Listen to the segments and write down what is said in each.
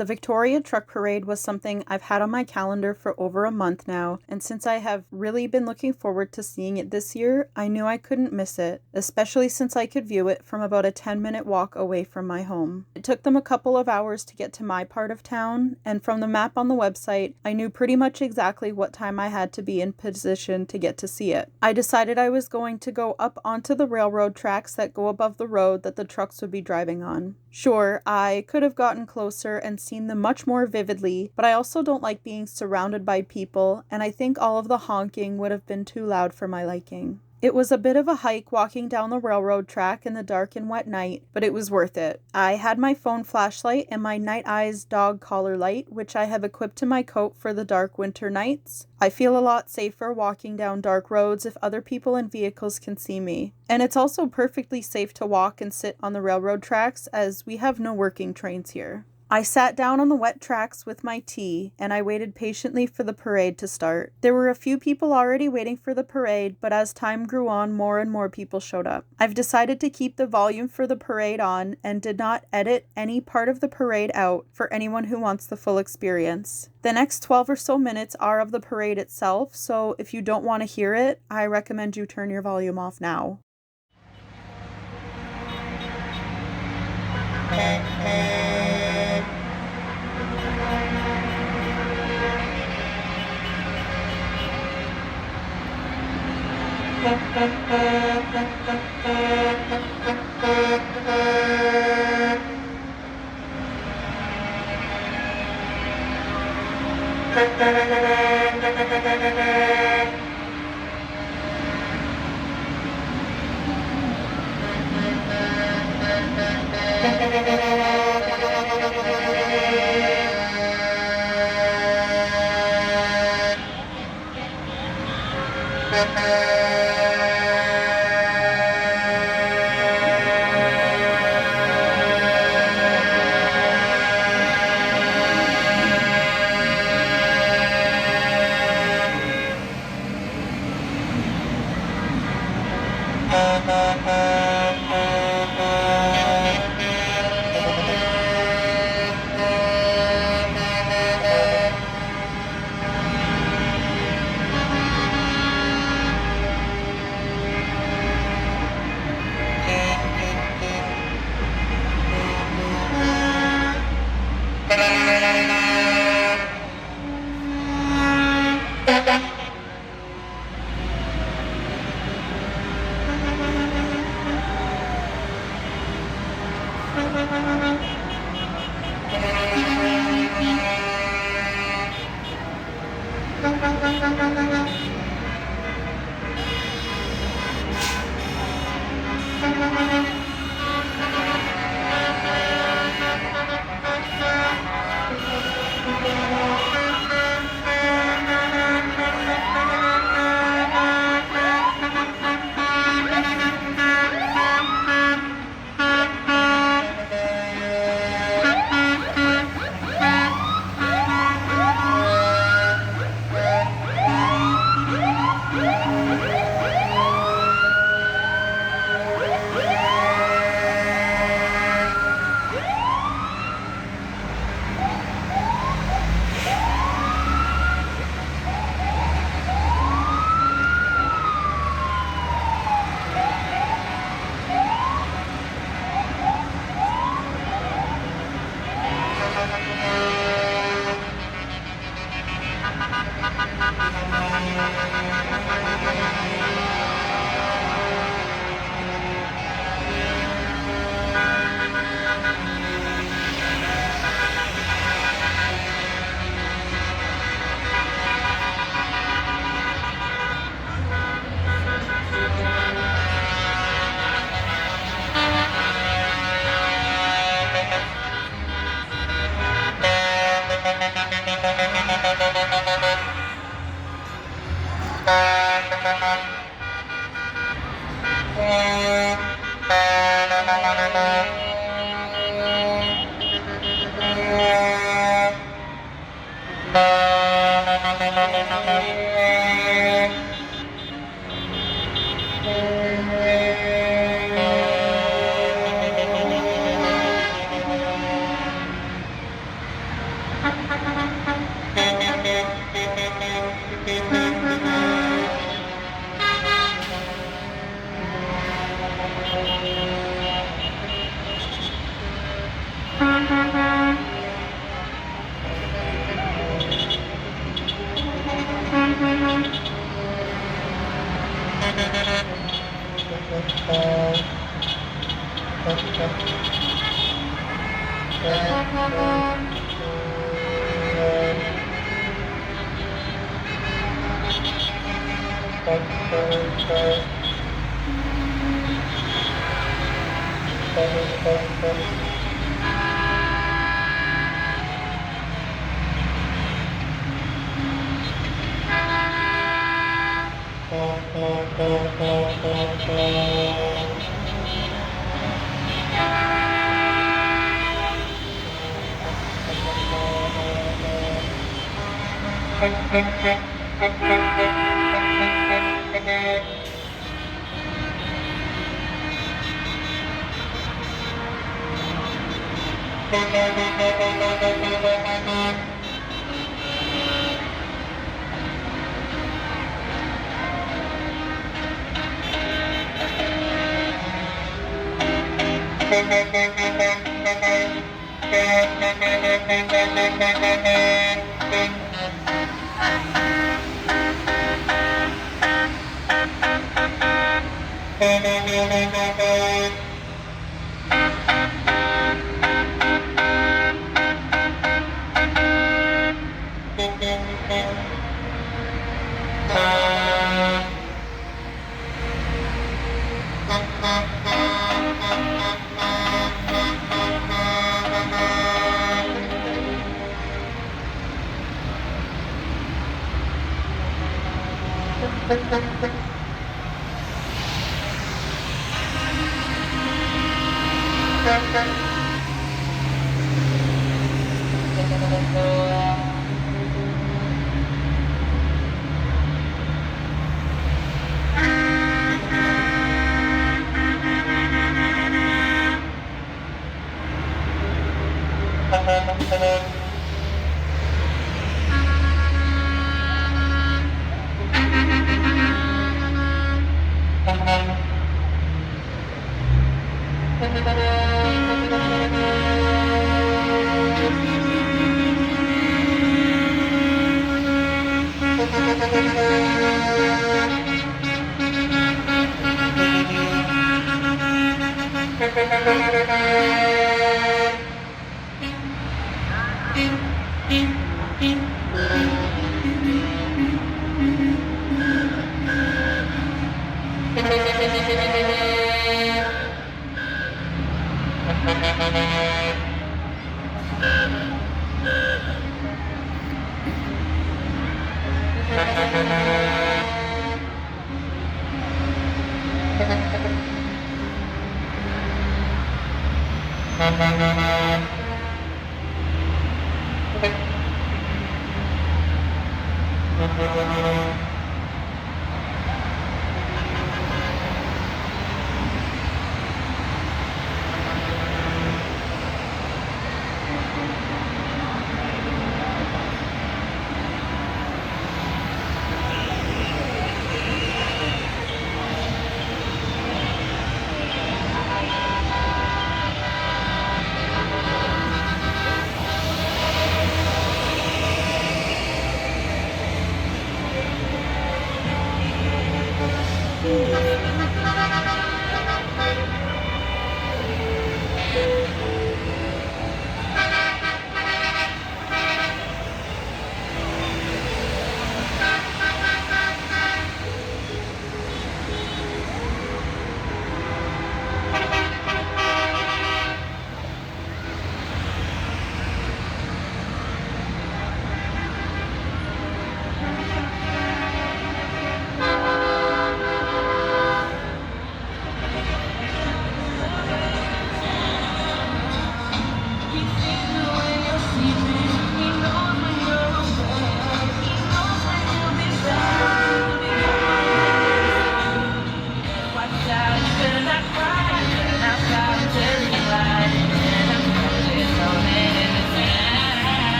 The Victoria Truck Parade was something I've had on my calendar for over a month now, and since I have really been looking forward to seeing it this year, I knew I couldn't miss it, especially since I could view it from about a 10-minute walk away from my home. It took them a couple of hours to get to my part of town, and from the map on the website, I knew pretty much exactly what time I had to be in position to get to see it. I decided I was going to go up onto the railroad tracks that go above the road that the trucks would be driving on. Sure, I could have gotten closer and seen them much more vividly, but I also don't like being surrounded by people, and I think all of the honking would have been too loud for my liking. It was a bit of a hike walking down the railroad track in the dark and wet night, but it was worth it. I had my phone flashlight and my Night Eyes dog collar light, which I have equipped to my coat for the dark winter nights. I feel a lot safer walking down dark roads if other people and vehicles can see me. And it's also perfectly safe to walk and sit on the railroad tracks as we have no working trains here. I sat down on the wet tracks with my tea, and I waited patiently for the parade to start. There were a few people already waiting for the parade, but as time grew on, more and more people showed up. I've decided to keep the volume for the parade on and did not edit any part of the parade out for anyone who wants the full experience. The next 12 or so minutes are of the parade itself, so if you don't want to hear it, I recommend you turn your volume off now.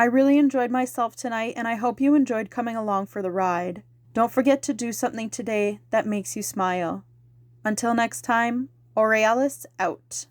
I really enjoyed myself tonight, and I hope you enjoyed coming along for the ride. Don't forget to do something today that makes you smile. Until next time, Aurealis out.